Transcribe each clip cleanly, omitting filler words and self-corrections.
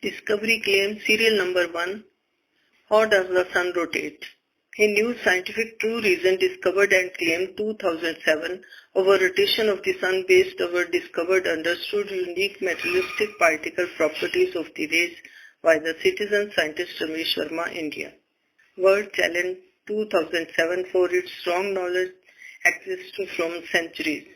Discovery claim serial number 1. How does the sun rotate? A new scientific true reason discovered and claimed 2007 over rotation of the sun based over discovered understood unique materialistic particle properties of the rays by the citizen scientist Ramesh Verma, India. World Challenge 2007 for its strong knowledge exists from centuries.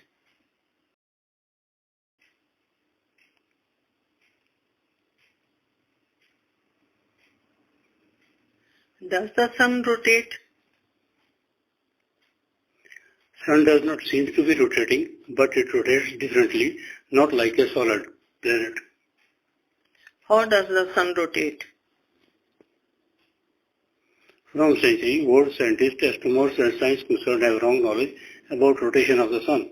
Does the sun rotate? Sun does not seem to be rotating, but it rotates differently, not like a solid planet. How does the sun rotate? From centuries, world scientists, astronomers and science concerned have wrong knowledge about rotation of the sun.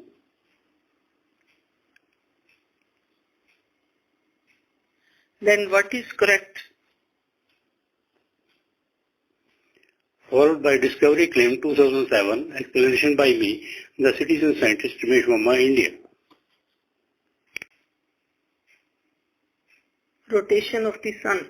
Then what is correct? Followed by Discovery Claim 2007, explanation by me, the citizen scientist Ramesh Verma, India. Rotation of the sun.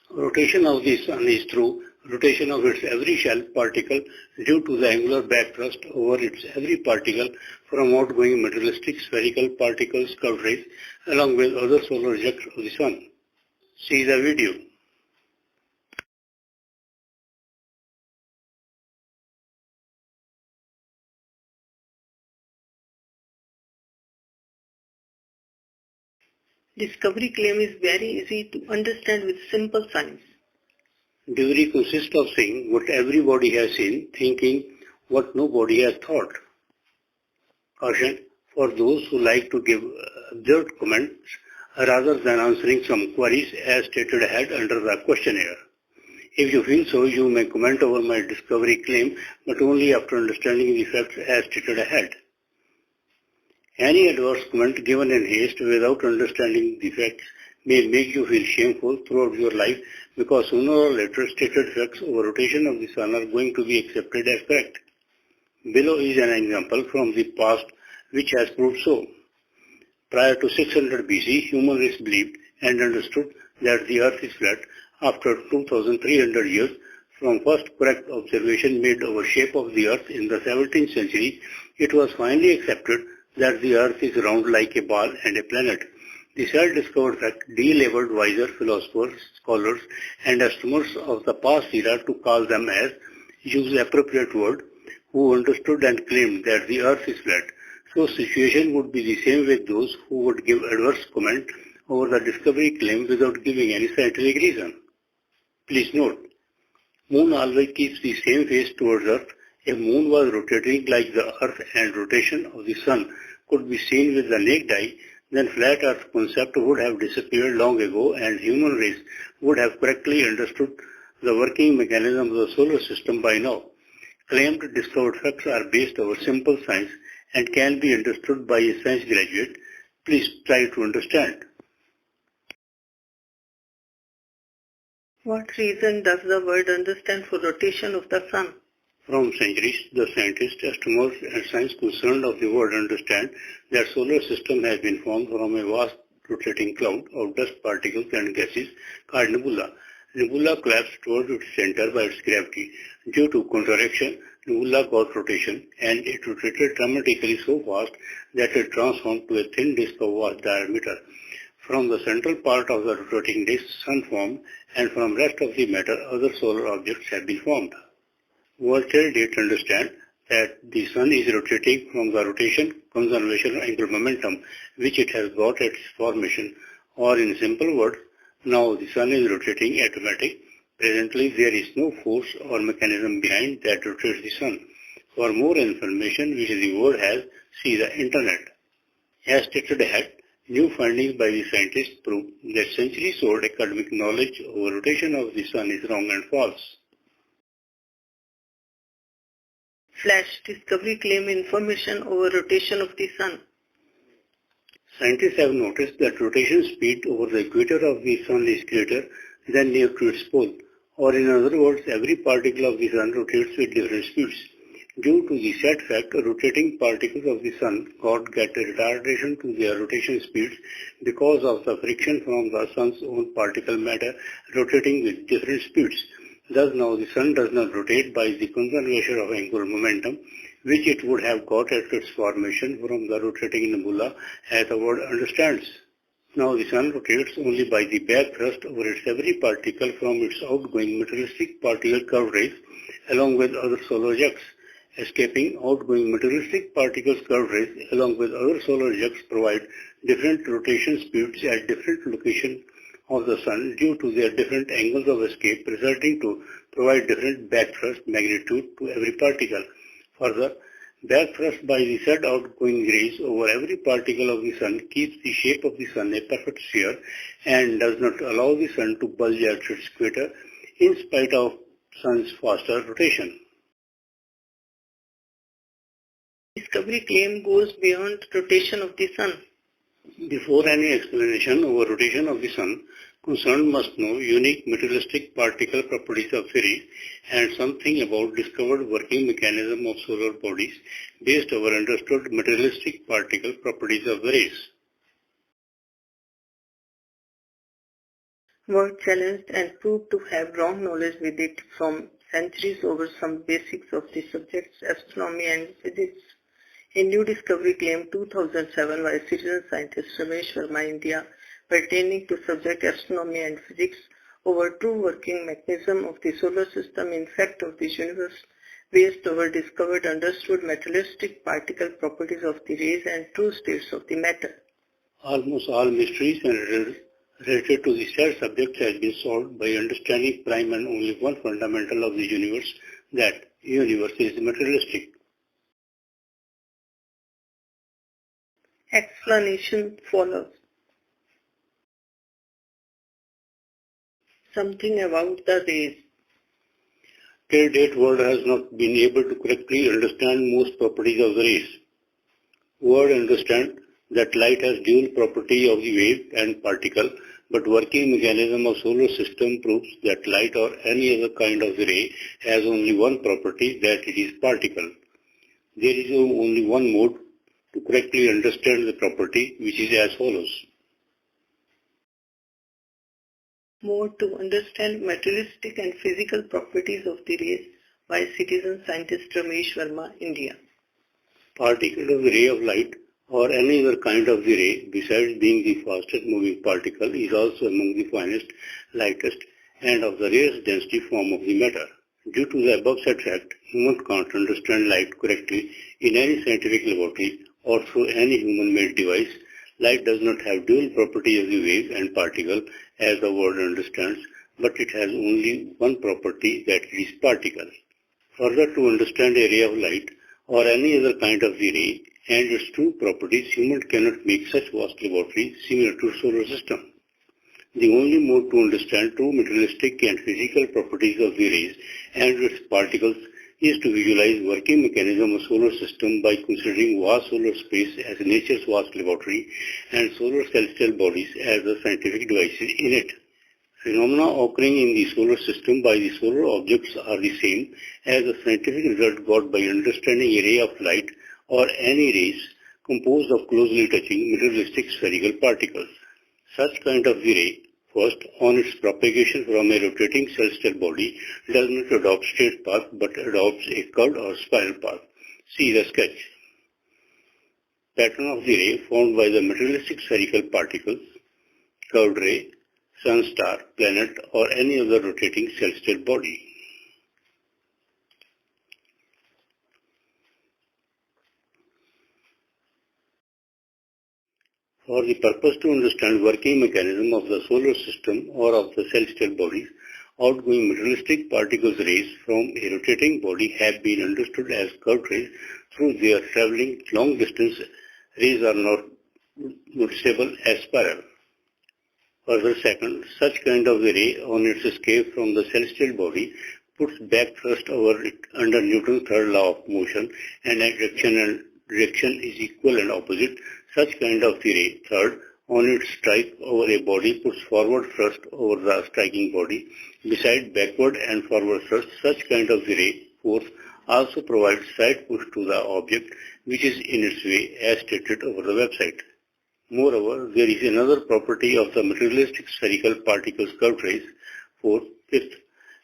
Rotation of the sun is through rotation of its every shell particle due to the angular back thrust over its every particle from outgoing materialistic spherical particles curved rays along with other solar ejects of the sun. See the video. Discovery claim is very easy to understand with simple science. Discovery consists of seeing what everybody has seen, thinking what nobody has thought. Caution for those who like to give absurd comments rather than answering some queries as stated ahead under the questionnaire. If you feel so, you may comment over my discovery claim, but only after understanding the facts as stated ahead. Any adverse comment given in haste without understanding the facts may make you feel shameful throughout your life because sooner or later stated facts over rotation of the sun are going to be accepted as correct. Below is an example from the past which has proved so. Prior to 600 BC, human race believed and understood that the earth is flat. After 2300 years from first correct observation made over shape of the earth in the 17th century, it was finally accepted that the earth is round like a ball and a planet. The self-discovered fact de-labeled wiser philosophers, scholars and astronomers of the past era to call them as, use the appropriate word, who understood and claimed that the earth is flat. So situation would be the same with those who would give adverse comment over the discovery claim without giving any scientific reason. Please note, moon always keeps the same face towards earth. If moon was rotating like the earth and rotation of the sun could be seen with the naked eye, then flat earth concept would have disappeared long ago and human race would have correctly understood the working mechanism of the solar system by now. Claimed discovered facts are based over simple science and can be understood by a science graduate. Please try to understand. What reason does the world understand for rotation of the sun? From centuries, the scientists, astronomers and science concerned of the world understand that solar system has been formed from a vast rotating cloud of dust particles and gases called nebula. Nebula collapsed towards its center by its gravity. Due to contraction, nebula got rotation and it rotated dramatically so fast that it transformed to a thin disk of vast diameter. From the central part of the rotating disk, sun formed, and from rest of the matter, other solar objects have been formed. World did understand that the sun is rotating from the rotation, conservation, and angular momentum which it has got at its formation, or in simple words, now the sun is rotating automatic. Presently, there is no force or mechanism behind that rotates the sun. For more information which the world has, see the internet. As stated ahead, new findings by the scientists prove that centuries-old academic knowledge over rotation of the sun is wrong and false. Flash discovery claim information over rotation of the sun. Scientists have noticed that rotation speed over the equator of the sun is greater than near to its pole, or in other words, every particle of the sun rotates with different speeds. Due to the said fact, rotating particles of the Sun get a retardation to their rotation speeds because of the friction from the Sun's own particle matter rotating with different speeds. Thus now the Sun does not rotate by the conservation of angular momentum, which it would have got at its formation from the rotating nebula, as the word understands. Now the Sun rotates only by the back thrust over its every particle from its outgoing materialistic particle curved rays along with other solar ejects. Escaping outgoing materialistic particles curved rays along with other solar ejects provide different rotation speeds at different locations of the Sun due to their different angles of escape, resulting to provide different back thrust magnitude to every particle. Further, back thrust by the said outgoing rays over every particle of the Sun keeps the shape of the Sun a perfect sphere and does not allow the Sun to bulge at its equator in spite of Sun's faster rotation. Discovery claim goes beyond rotation of the Sun. Before any explanation over rotation of the Sun, concerned must know unique materialistic particle properties of the rays and something about discovered working mechanism of solar bodies based over understood materialistic particle properties of the rays. Were challenged and proved to have wrong knowledge with it from centuries over some basics of the subjects astronomy and physics. A new discovery claimed 2007 by citizen scientist Ramesh Verma, India, pertaining to subject astronomy and physics over true working mechanism of the solar system, in fact of this universe, based over discovered understood materialistic particle properties of the rays and true states of the matter. Almost all mysteries and riddles related to the said subject has been solved by understanding prime and only one fundamental of the universe, that universe is materialistic. Explanation follows. Something about the rays. Till date, world has not been able to correctly understand most properties of the rays. World understand that light has dual property of the wave and particle, but working mechanism of solar system proves that light or any other kind of the ray has only one property, that it is particle. There is only one mode to correctly understand the property, which is as follows. More to understand materialistic and physical properties of the rays by citizen scientist Ramesh Verma, India. Particle of the ray of light or any other kind of the ray, besides being the fastest moving particle, is also among the finest, lightest, and of the rarest density form of the matter. Due to the above said fact, human can't understand light correctly in any scientific laboratory or through any human-made device. Light does not have dual property of the wave and particle as the world understands, but it has only one property, that it is particle. Further, to understand a ray of light or any other kind of the ray and its true properties, humans cannot make such vast laboratory similar to solar system. The only mode to understand true materialistic and physical properties of the rays and its particles is to visualize working mechanism of solar system by considering vast solar space as nature's vast laboratory and solar celestial bodies as the scientific devices in it. Phenomena occurring in the solar system by the solar objects are the same as the scientific result got by understanding a ray of light or any rays composed of closely touching materialistic spherical particles. Such kind of the ray, first, on its propagation from a rotating celestial body, does not adopt straight path but adopts a curved or spiral path. See the sketch. Pattern of the ray formed by the materialistic spherical particles, curved ray, sun, star, planet, or any other rotating celestial body. For the purpose to understand working mechanism of the solar system or of the celestial bodies, outgoing materialistic particles rays from a rotating body have been understood as curved rays through their traveling long distance. Rays are not noticeable as spiral. Further, second, such kind of the ray on its escape from the celestial body puts back thrust over it under Newton's third law of motion, and direction is equal and opposite. Such kind of the ray, third, on its strike over a body puts forward thrust over the striking body. Beside backward and forward thrust, such kind of the ray, fourth, also provides side push to the object which is in its way as stated over the website. Moreover, there is another property of the materialistic spherical particles curved rays, fifth,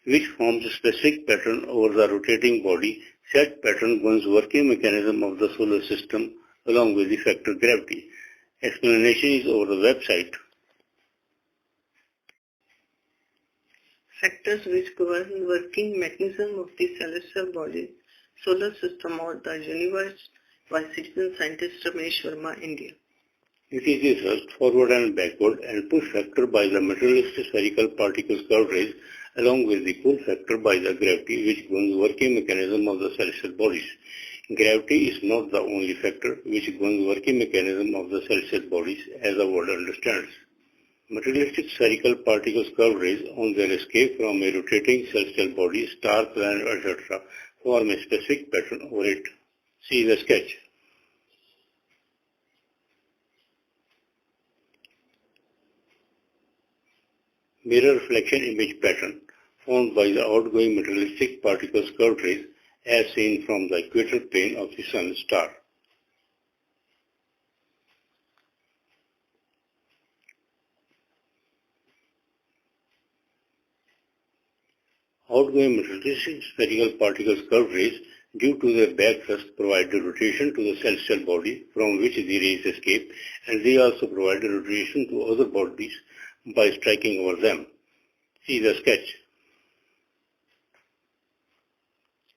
which forms a specific pattern over the rotating body. Said pattern governs working mechanism of the solar system along with the factor gravity. Explanation is over the website. Factors which govern working mechanism of the celestial body, solar system or the universe by citizen scientist Ramesh Verma, India. It is the thrust forward and backward and push factor by the materialistic spherical particles curved rays along with the pull factor by the gravity which governs working mechanism of the celestial bodies. Gravity is not the only factor which governs working mechanism of the celestial bodies as the world understands. Materialistic spherical particles curved rays on their escape from a rotating celestial body, star, planet, etc. form a specific pattern over it. See the sketch. Mirror reflection image pattern formed by the outgoing materialistic particles curved rays as seen from the equator plane of the sun star. Outgoing materialistic spherical particles curved rays due to their back thrust provide the rotation to the celestial body from which the rays escape, and they also provide a rotation to other bodies by striking over them. See the sketch.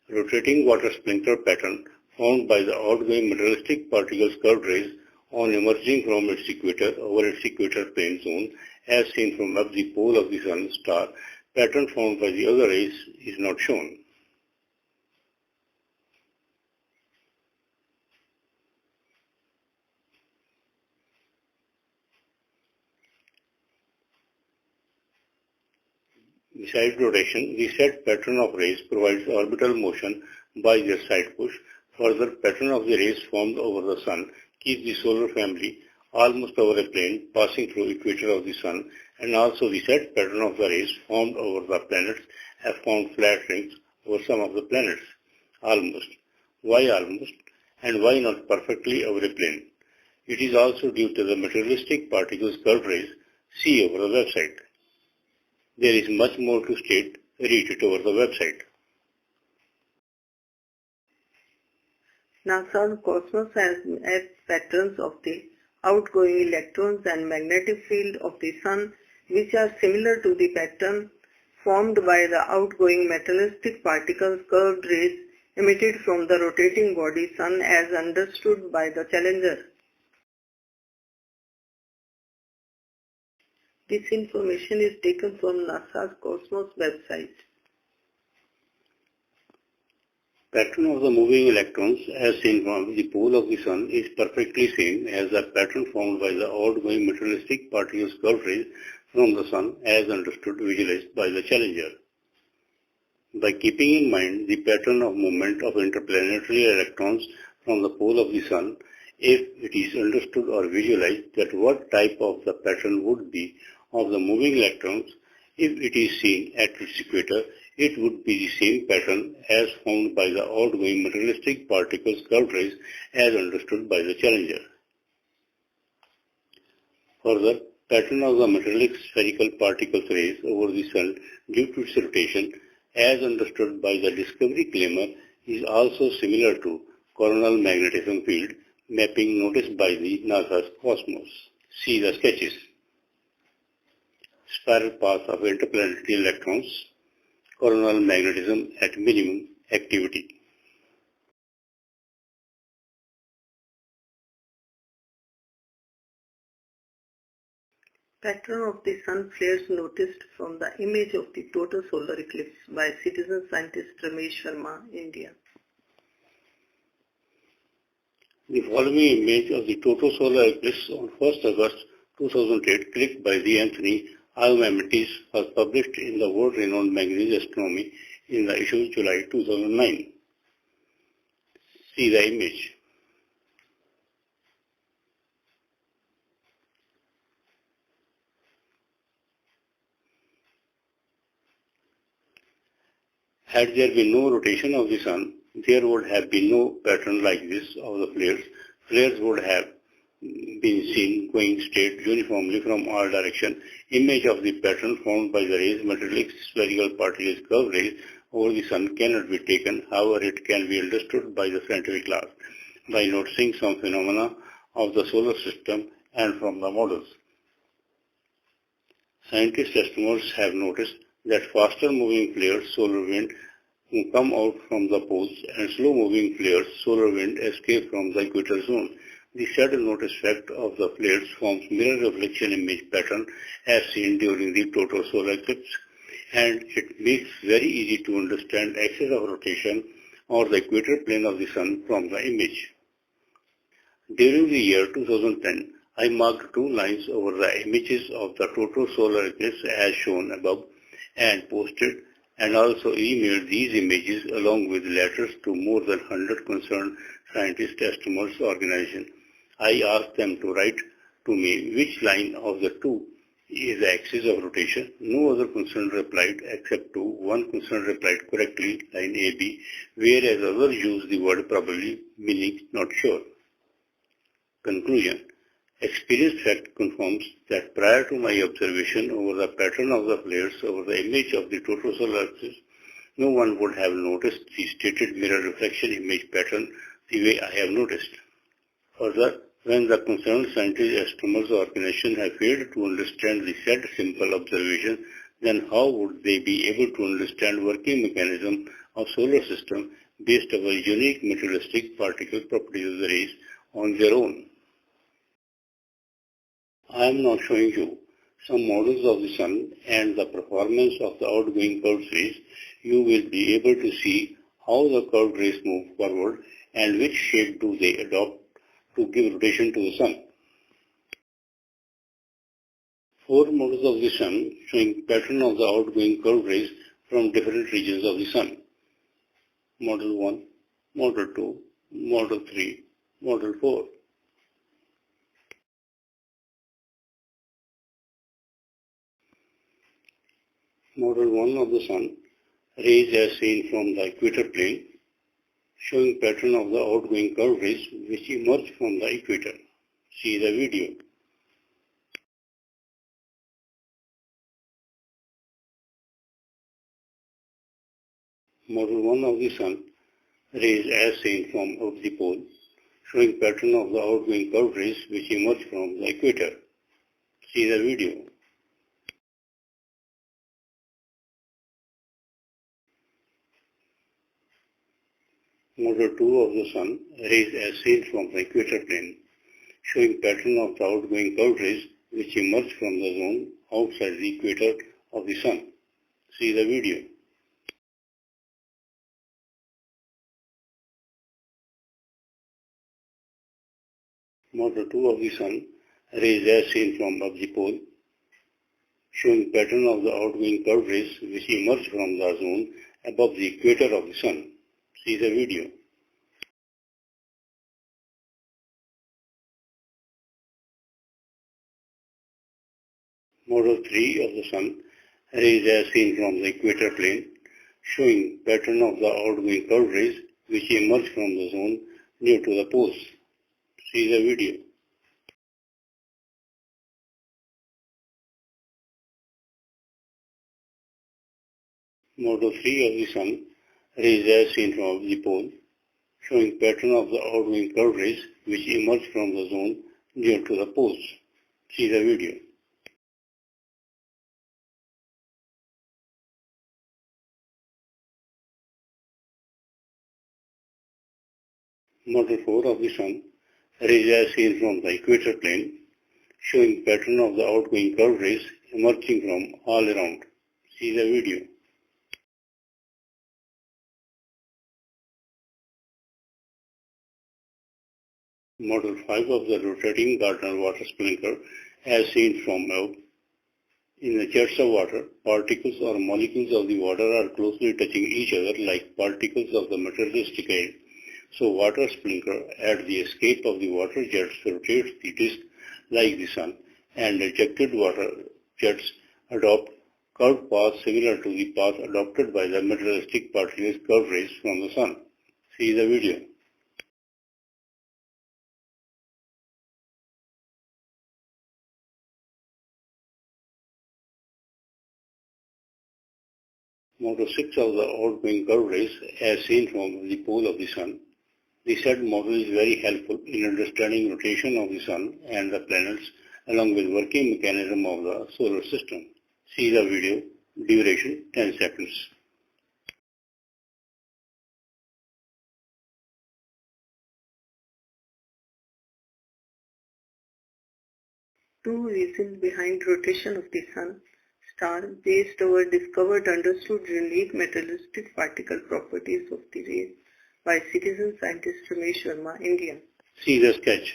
Rotating water sprinkler pattern formed by the outgoing materialistic particles curved rays on emerging from its equator over its equator plane zone as seen from up the pole of the sun star. Pattern formed by the other rays is not shown. Besides rotation, the said pattern of rays provides orbital motion by their side push. Further, pattern of the rays formed over the sun keeps the solar family almost over a plane passing through equator of the sun, and also the said pattern of the rays formed over the planets have formed flat rings over some of the planets. Almost. Why almost? And why not perfectly over a plane? It is also due to the materialistic particles curved rays. See over the website. There is much more to state. Read it over the website. NASA's Cosmos has patterns of the outgoing electrons and magnetic field of the sun which are similar to the pattern formed by the outgoing materialistic particles curved rays emitted from the rotating body sun as understood by the Challenger. This information is taken from NASA's Cosmos website. Pattern of the moving electrons as seen from the pole of the sun is perfectly same as the pattern formed by the outgoing materialistic particles curved rays from the sun as understood visualized by the Challenger. By keeping in mind the pattern of movement of interplanetary electrons from the pole of the sun, if it is understood or visualized that what type of the pattern would be of the moving electrons, if it is seen at its equator, it would be the same pattern as formed by the outgoing materialistic particles curved rays as understood by the Challenger. Further, pattern of the materialistic spherical particles rays over the sun due to its rotation as understood by the Discovery claimer is also similar to coronal magnetism field mapping noticed by the NASA's Cosmos. See the sketches. Spiral path of interplanetary electrons, coronal magnetism at minimum activity. Pattern of the sun flares noticed from the image of the total solar eclipse by citizen scientist Ramesh Verma, India. The following image of the total solar eclipse on 1st August 2008 clicked by the Anthony Iomamitis was published in the world-renowned magazine Astronomy in the issue July 2009. See the image. Had there been no rotation of the sun, there would have been no pattern like this of the flares. Flares would have been seen going straight uniformly from all directions. Image of the pattern formed by the rays, materialistic spherical particles, curved rays over the sun cannot be taken. However, it can be understood by the scientific class by noticing some phenomena of the solar system and from the models. Scientists estimates have noticed that faster moving flares, solar wind, come out from the poles, and slow moving flares, solar wind, escape from the equator zone. The shadow notice effect of the flares forms mirror reflection image pattern as seen during the total solar eclipse, and it makes very easy to understand axis of rotation or the equator plane of the sun from the image. During the year 2010, I marked two lines over the images of the total solar eclipse as shown above and posted and also emailed these images along with letters to more than 100 concerned scientist estimates organizations. I asked them to write to me which line of the two is the axis of rotation. No other concerned replied except to one concerned replied correctly, line AB, whereas others used the word probably, meaning not sure. Conclusion. Experience fact confirms that prior to my observation over the pattern of the flares over the image of the total solar eclipse, no one would have noticed the stated mirror reflection image pattern the way I have noticed. Further, when the concerned scientists, astronomers, or organizations have failed to understand the said simple observation, then how would they be able to understand working mechanism of solar system based on unique materialistic particle properties of the rays on their own? I am now showing you some models of the sun and the performance of the outgoing curved rays. You will be able to see how the curved rays move forward and which shape do they adopt to give rotation to the sun. Four models of the sun showing pattern of the outgoing curved rays from different regions of the sun. Model 1, Model 2, Model 3, Model 4. Model 1 of the sun, rays as seen from the equator plane, showing pattern of the outgoing curved rays which emerge from the equator. See the video. Model 1 of the sun, rays as seen from of the pole, showing pattern of the outgoing curved rays which emerge from the equator. See the video. Model 2 of the sun, rays as seen from the equator plane, showing pattern of the outgoing curved rays which emerge from the zone outside the equator of the sun. See the video. Model 2 of the sun, rays as seen from of the pole, showing pattern of the outgoing curved rays which emerge from the zone above the equator of the sun. See the video. Model 3 of the sun, rays as seen from the equator plane, showing pattern of the outgoing curved rays which emerge from the zone near to the poles. See the video. Model 3 of the sun, rays as seen from the pole, showing pattern of the outgoing curved rays which emerge from the zone near to the poles. See the video. Model 4 of the sun, rays as seen from the equator plane, showing pattern of the outgoing curved rays emerging from all around. See the video. Model 5 of the rotating Gardner water sprinkler as seen from above. In the jets of water, particles or molecules of the water are closely touching each other like particles of the materialistic air. So water sprinkler at the escape of the water jets rotates the disk like the sun, and ejected water jets adopt curved paths similar to the path adopted by the materialistic particles curved rays from the sun. See the video. Model 6 of the outgoing curve rays as seen from the pole of the Sun. The said model is very helpful in understanding rotation of the Sun and the planets along with working mechanism of the solar system. See the video. Duration 10 seconds. Two reasons behind rotation of the Sun. Star based over discovered understood unique materialistic particle properties of the rays by citizen scientist Ramesh Verma, India. See the sketch.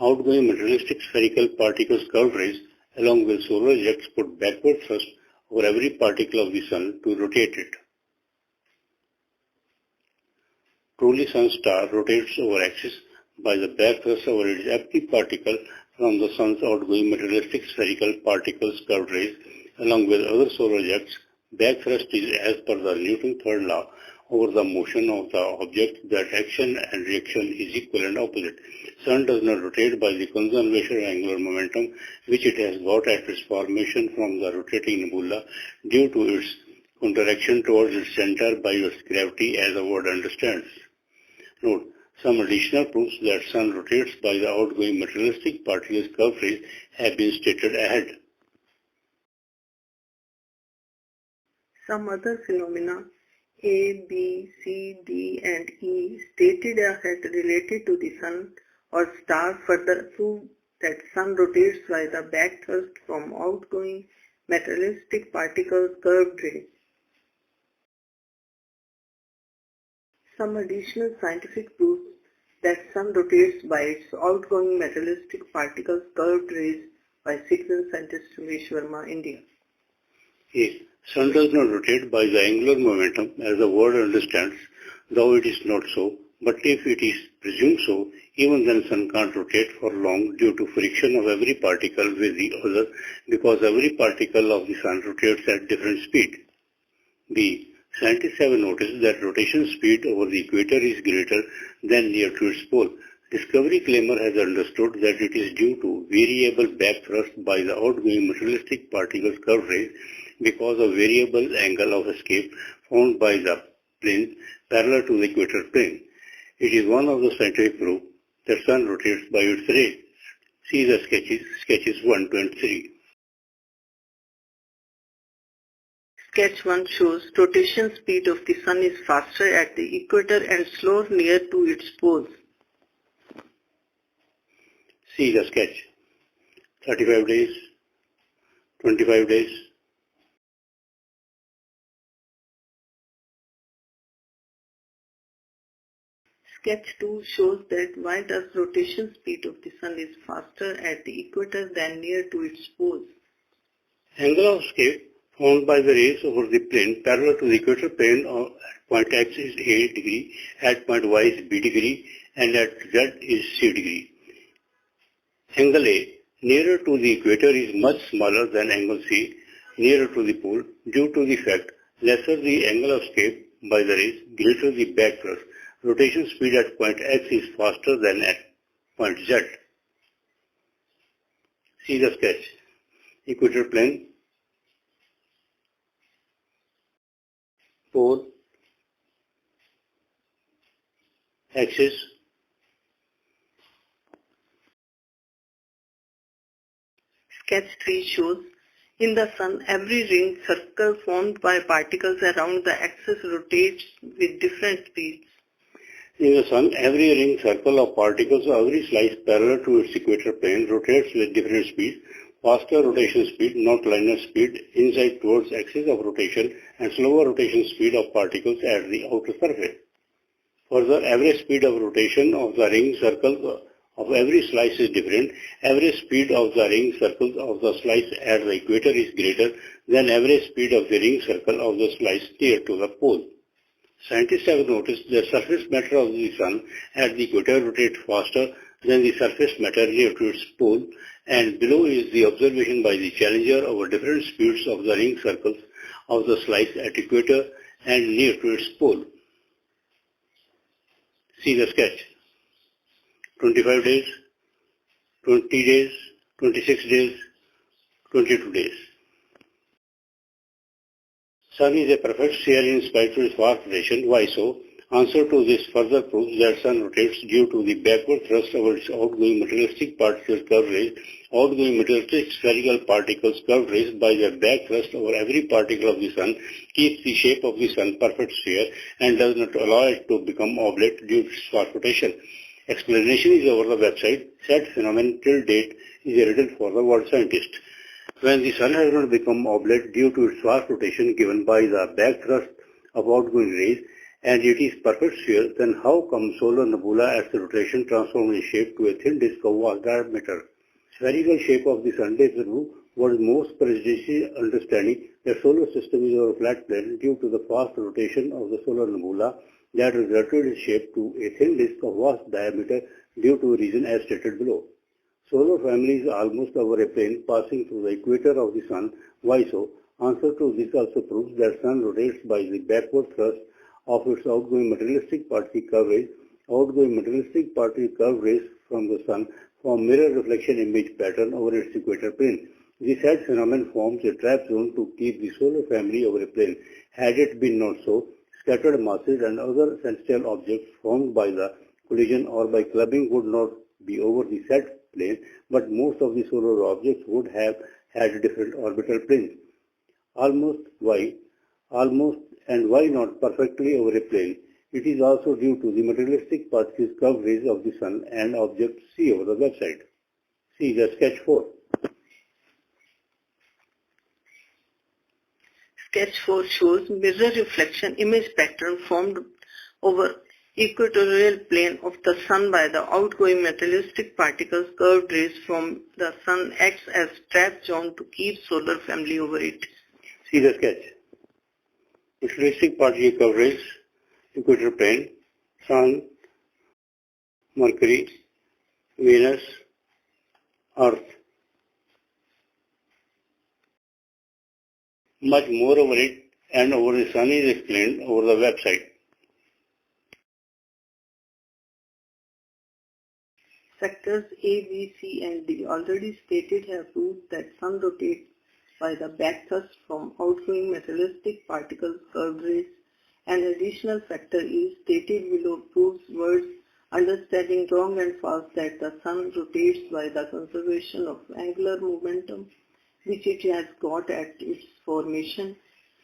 Outgoing materialistic spherical particles curved rays along with solar ejects put backward thrust over every particle of the Sun to rotate it. Truly Sun star rotates over axis by the back thrust over its empty particle from the Sun's outgoing materialistic spherical particles curved rays along with other solar ejects. Back thrust is as per the Newton's third law over the motion of the object that action and reaction is equal and opposite. Sun does not rotate by the conservation of angular momentum which it has got at its formation from the rotating nebula due to its counteraction towards its center by its gravity as the word understands. Note, some additional proofs that Sun rotates by the outgoing materialistic particles curve rays have been stated ahead. Some other phenomena A, B, C, D and E stated ahead related to the Sun or star further prove that Sun rotates by the back thrust from outgoing materialistic particles curved rays. Some additional scientific proofs that Sun rotates by its outgoing materialistic particles curved rays by citizen scientist Ramesh Verma, India. A. Sun does not rotate by the angular momentum as the word understands, though it is not so, but if it is presumed so, even then Sun can't rotate for long due to friction of every particle with the other because every particle of the Sun rotates at different speed. B. Scientists have noticed that rotation speed over the equator is greater than near to its pole. Discovery claimer has understood that it is due to variable back thrust by the outgoing materialistic particles curve rays because of variable angle of escape found by the plane parallel to the equator plane. It is one of the scientific proof that Sun rotates by its rays. See the sketches 1, 2 and 3. Sketch 1 shows rotation speed of the Sun is faster at the equator and slower near to its poles. See the sketch. 35 days, 25 days. Sketch 2 shows that why does rotation speed of the Sun is faster at the equator than near to its poles. Angle of escape found by the rays over the plane parallel to the equator plane at point X is A degree, at point Y is B degree, and at Z is C degree. Angle A nearer to the equator is much smaller than angle C nearer to the pole due to the fact lesser the angle of escape by the rays, greater the back thrust. Rotation speed at point X is faster than at point Z. See the sketch. Equator plane, pole, axis, Sketch 3 shows in the Sun every ring circle formed by particles around the axis rotates with different speeds. In the Sun, every ring circle of particles of every slice parallel to its equator plane rotates with different speeds. Faster rotation speed, not linear speed, inside towards axis of rotation and slower rotation speed of particles at the outer surface. Further, average speed of rotation of the ring circles of every slice is different. Average speed of the ring circles of the slice at the equator is greater than average speed of the ring circle of the slice near to the pole. Scientists have noticed that surface matter of the Sun at the equator rotates faster than the surface matter near to its pole, and below is the observation by the Challenger over different speeds of the ring circles of the slice at equator and near to its pole. See the sketch. 25 days, 20 days, 26 days, 22 days. Sun is a perfect sphere in spite of its vast rotation. Why so? Answer to this further proves that Sun rotates due to the backward thrust of its outgoing materialistic particles curved rays. Outgoing materialistic spherical particles curved rays by their back thrust over every particle of the Sun keeps the shape of the Sun perfect sphere and does not allow it to become oblate due to its vast rotation. Explanation is over the website. Said phenomenon till date is a riddle for the world scientist. When the Sun has not become oblate due to its vast rotation given by the back thrust of outgoing rays, and it is perfect sphere, then how come solar nebula as the rotation transforms its shape to a thin disk of vast diameter? Spherical shape of the Sun disproves what is most prejudicial understanding that solar system is over a flat plane due to the fast rotation of the solar nebula that resulted its shape to a thin disk of vast diameter due to a reason as stated below. Solar family is almost over a plane passing through the equator of the Sun. Why so? Answer to this also proves that Sun rotates by the backward thrust of its outgoing materialistic particle curve rays. Outgoing materialistic particle curve rays from the Sun form mirror reflection image pattern over its equator plane. This said phenomenon forms a trap zone to keep the solar family over a plane. Had it been not so, scattered masses and other celestial objects formed by the collision or by clubbing would not be over the said plane, but most of the solar objects would have had different orbital planes. Why not perfectly over a plane? It is also due to the materialistic particles curved rays of the Sun and objects see over the website. See the sketch 4. Sketch 4 shows mirror reflection image pattern formed over equatorial plane of the Sun by the outgoing materialistic particles. Curved rays from the Sun acts as trap zone to keep solar family over it. See the sketch. Materialistic particle curved rays, equator plane, Sun, Mercury, Venus, Earth. Much more over it and over the Sun is explained over the website. Factors A, B, C and D already stated have proved that Sun rotates by the back thrust from outgoing materialistic particles curved rays. An additional factor is stated below proves words understanding wrong and false that the Sun rotates by the conservation of angular momentum which it has got at its formation.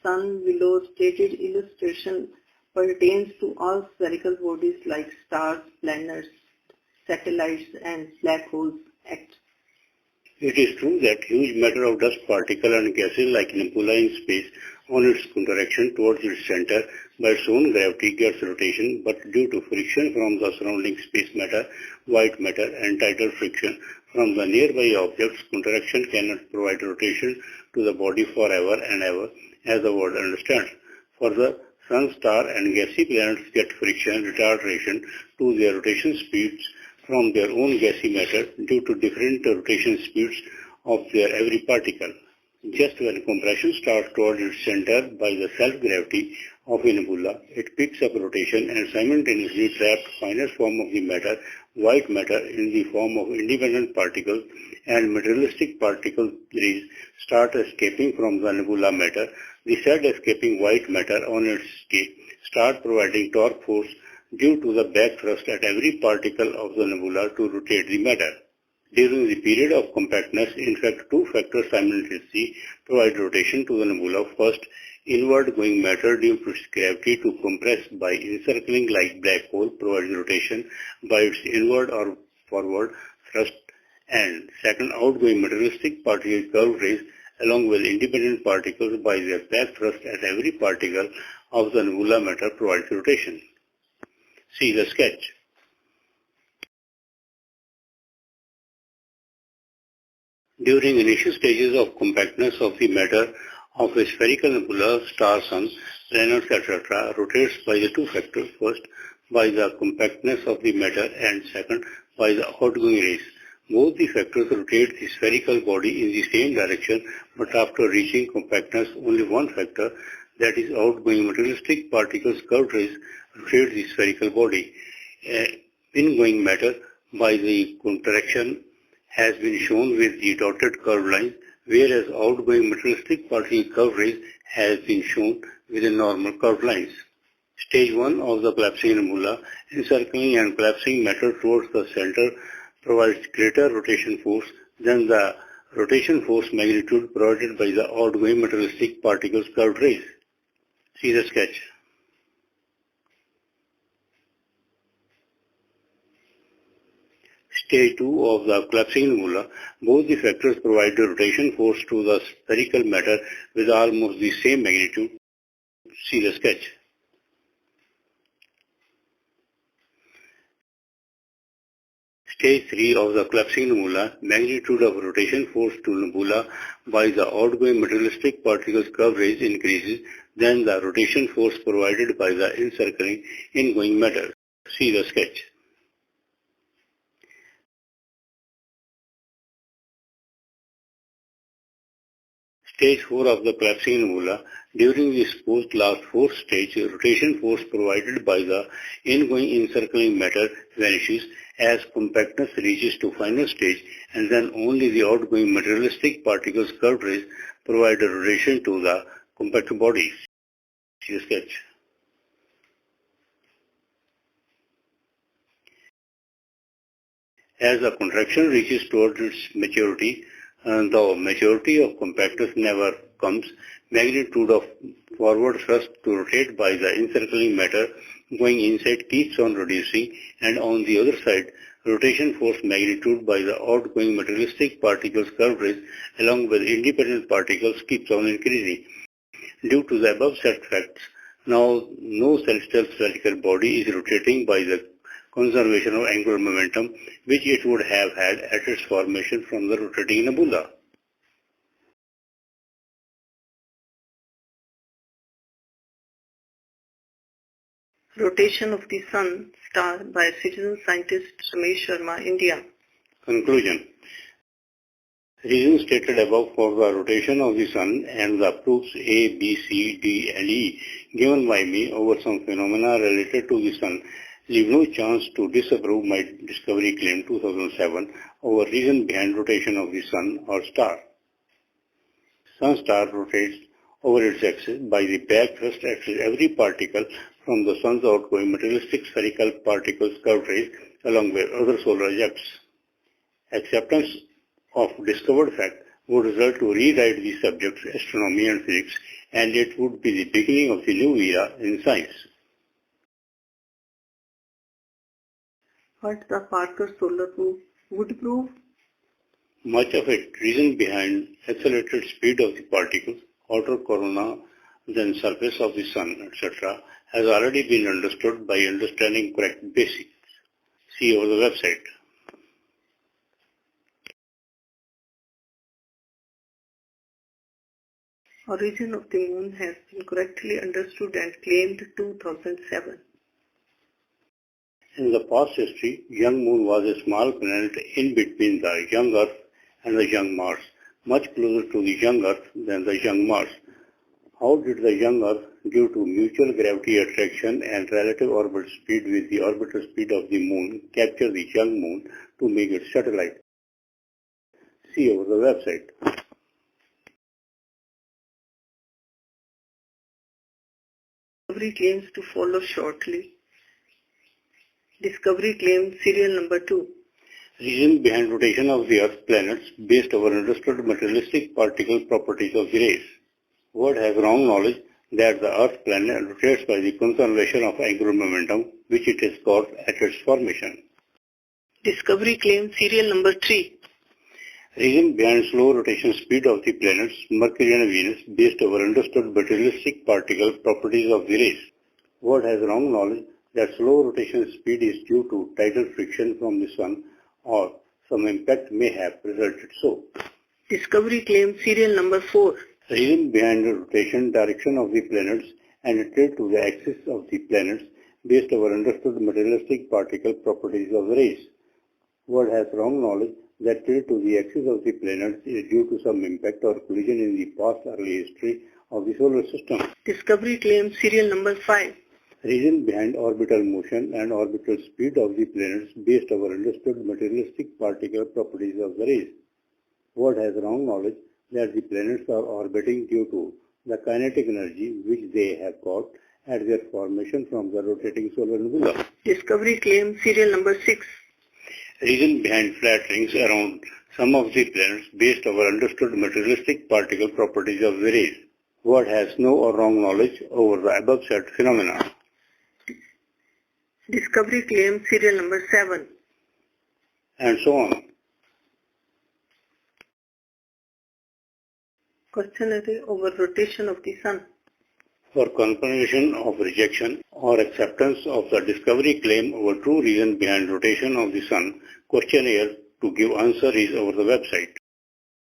Sun below stated illustration pertains to all spherical bodies like stars, planets, satellites and black holes act. It is true that huge matter of dust particle and gases like nebula in space on its contraction towards its center by its own gravity gets rotation, but due to friction from the surrounding space matter, white matter and tidal friction from the nearby objects, contraction cannot provide rotation to the body forever and ever as the world understands. Further, Sun, star and gassy planets get friction retardation to their rotation speeds from their own gassy matter due to different rotation speeds of their every particle. Just when compression starts towards its center by the self-gravity of a nebula, it picks up rotation and simultaneously traps finest form of the matter, white matter, in the form of independent particles, and materialistic particle rays start escaping from the nebula matter. The said escaping white matter on its escape start providing torque force due to the back thrust at every particle of the nebula to rotate the matter. During the period of compactness, in fact, two factors simultaneously provide rotation to the nebula. First, inward going matter due to its gravity to compress by encircling like black hole provides rotation by its inward or forward thrust, and second, outgoing materialistic particle curved rays along with independent particles by their back thrust at every particle of the nebula matter provides rotation. See the sketch. During initial stages of compactness of the matter of a spherical nebula, star, sun, planets, etc., rotates by the two factors, first by the compactness of the matter and second by the outgoing rays. Both the factors rotate the spherical body in the same direction, but after reaching compactness, only one factor, that is, outgoing materialistic particles curved rays rotate the spherical body. Ingoing matter by the contraction has been shown with the dotted curved lines, whereas outgoing materialistic particle curved rays has been shown with the normal curved lines. Stage 1 of the collapsing nebula, encircling and collapsing matter towards the center provides greater rotation force than the rotation force magnitude provided by the outgoing materialistic particles curved rays. See the sketch. Stage 2 of the collapsing nebula, both the factors provide the rotation force to the spherical matter with almost the same magnitude. See the sketch. Stage 3 of the collapsing nebula, magnitude of rotation force to nebula by the outgoing materialistic particles curved rays increases than the rotation force provided by the encircling ingoing matter. See the sketch. Stage 4 of the collapsing nebula, during the supposed last fourth stage, rotation force provided by the ingoing encircling matter vanishes as compactness reaches to final stage, and then only the outgoing materialistic particles curved rays provide a rotation to the compact body. See the sketch. As the contraction reaches towards its maturity, the maturity of compactness never comes, magnitude of forward thrust to rotate by the encircling matter going inside keeps on reducing, and on the other side, rotation force magnitude by the outgoing materialistic particles curved rays along with independent particles keeps on increasing. Due to the above said facts, now no celestial spherical body is rotating by the conservation of angular momentum which it would have had at its formation from the rotating nebula. Rotation of the Sun star by citizen scientist Ramesh Sharma, India. Conclusion. Reasons stated above for the rotation of the Sun and the proofs A, B, C, D and E given by me over some phenomena related to the Sun leave no chance to disapprove my discovery claim 2007 over reason behind rotation of the Sun or star. Sun star rotates over its axis by the back thrust axis every particle from the Sun's outgoing materialistic spherical particles curved rays along with other solar ejects. Acceptance of discovered fact would result to rewrite the subjects astronomy and physics, and it would be the beginning of the new era in science. What the Parker solar proof would prove? Much of it, reason behind accelerated speed of the particles, outer corona, then surface of the Sun, etc., has already been understood by understanding correct basics. See over the website. Origin of the Moon has been correctly understood and claimed 2007. In the past history, young Moon was a small planet in between the young Earth and the young Mars, much closer to the young Earth than the young Mars. How did the young Earth, due to mutual gravity attraction and relative orbit speed with the orbital speed of the Moon, capture the young Moon to make it satellite? See over the website. Discovery claims to follow shortly. Discovery claim serial number 2. Reason behind rotation of the Earth planets based over understood materialistic particle properties of the rays. World has wrong knowledge that the Earth planet rotates by the conservation of angular momentum which it has got at its formation. Discovery claim serial number 3. Reason behind slow rotation speed of the planets Mercury and Venus based over understood materialistic particle properties of the rays. World has wrong knowledge that slow rotation speed is due to tidal friction from the Sun or some impact may have resulted so. Discovery claim serial number 4. Reason behind the rotation direction of the planets and a tilt to the axis of the planets based over understood materialistic particle properties of the rays. World has wrong knowledge that tilt to the axis of the planets is due to some impact or collision in the past early history of the solar system. Discovery claim serial number 5. Reason behind orbital motion and orbital speed of the planets based on understood materialistic particle properties of the rays. World has wrong knowledge that the planets are orbiting due to the kinetic energy which they have got at their formation from the rotating solar nebula. Discovery claim serial number 6. Reason behind flat rings around some of the planets based on understood materialistic particle properties of the rays. World has no or wrong knowledge over the above said phenomena. Discovery claim serial number 7. And so on. Questionnaire over rotation of the Sun. For confirmation of rejection or acceptance of the discovery claim over true reason behind rotation of the Sun, questionnaire to give answer is over the website.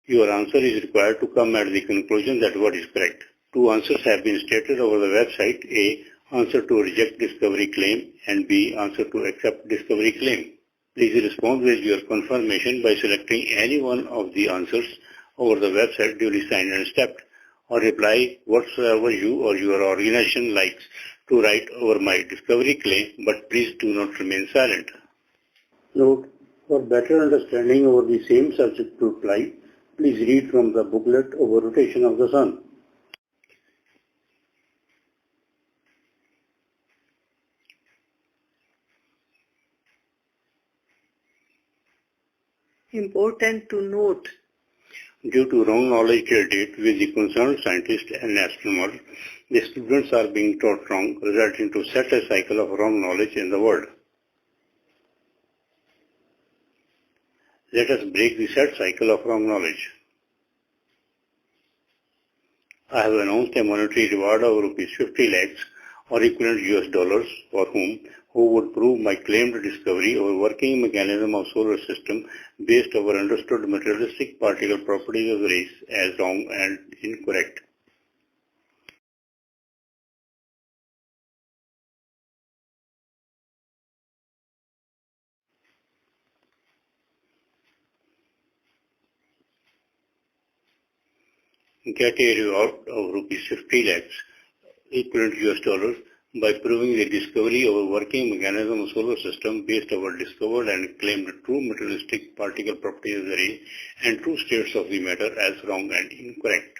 Your answer is required to come at the conclusion that what is correct. Two answers have been stated over the website: A. Answer to reject discovery claim, and B. Answer to accept discovery claim. Please respond with your confirmation by selecting any one of the answers over the website duly signed and stamped, or reply whatsoever you or your organization likes to write over my discovery claim, but please do not remain silent. Note: for better understanding over the same subject to reply, please read from the booklet over rotation of the Sun. Important to note. Due to wrong knowledge credited with the concerned scientists and astronomers, the students are being taught wrong, resulting to set a cycle of wrong knowledge in the world. Let us break the set cycle of wrong knowledge. I have announced a monetary reward of rupees 50 lakhs or equivalent US dollars for who would prove my claimed discovery of a working mechanism of solar system based over understood materialistic particle properties of the rays as wrong and incorrect. Get a reward of rupees 50 lakhs equivalent US dollars by proving the discovery of a working mechanism of solar system based over discovered and claimed true materialistic particle properties of the ray and true states of the matter as wrong and incorrect.